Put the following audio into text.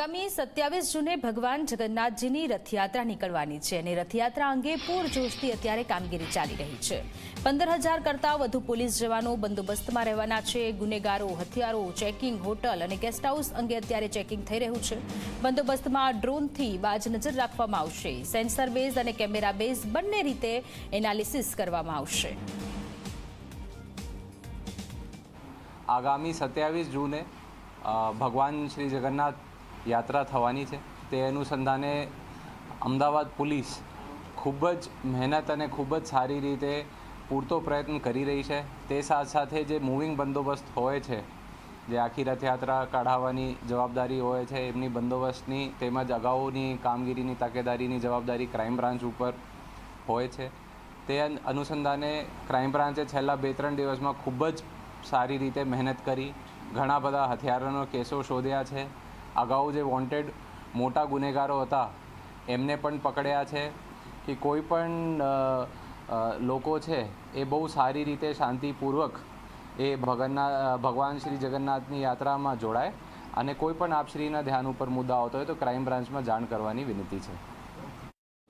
આગામી 27 જૂને ભગવાન જગન્નાથજીની રથયાત્રા નીકળવાની છે અને રથયાત્રા અંગે પૂરજોશથી અત્યારે કામગીરી ચાલી રહી છે। 15,000 કરતાં વધુ પોલીસ જવાનો બંદોબસ્તમાં રહેવાના છે। ગુનેગારો, હથિયારો, ચેકિંગ, હોટલ અને ગેસ્ટ હાઉસ અંગે અત્યારે ચેકિંગ થઈ રહ્યું છે। બંદોબસ્તમાં ડ્રોનથી બાજ નજર રાખવામાં આવશે। સેન્સર બેઝ અને કેમેરા બેઝ બંને રીતે એનાલિસિસ કરવામાં આવશે। આગામી 27 જૂને ભગવાન શ્રી જગન્નાથ યાત્રા થવાની છે। તે અનુસંધાને અમદાવાદ પોલીસ ખૂબ જ મહેનત અને ખૂબ જ સારી રીતે પૂરતો પ્રયત્ન કરી રહી છે। તે સાથે જે મૂવિંગ બંદોબસ્ત હોય છે, જે આખી રથયાત્રા કાઢવાની જવાબદારી હોય છે, એમની બંદોબસ્તની તેમજ અગાઉની કામગીરીની તકેદારીની જવાબદારી ક્રાઇમ બ્રાન્ચ ઉપર હોય છે। તે અનુસંધાને ક્રાઇમ બ્રાન્ચે છેલ્લા 2-3 દિવસમાં ખૂબ જ સારી રીતે મહેનત કરી ઘણા બધા હથિયારોનો કેસો શોધ્યા છે। અગાઉ જે વોન્ટેડ મોટા ગુનેગારો હતા એમને પણ પકડ્યા છે કે કોઈ પણ લોકો છે એ બહુ સારી રીતે શાંતિપૂર્વક એ ભગવાન શ્રી જગન્નાથની યાત્રામાં જોડાય અને કોઈ પણ આપશ્રીના ધ્યાન ઉપર મુદ્દા આવતો હોય તો ક્રાઇમ બ્રાન્ચમાં જાણ કરવાની વિનંતી છે।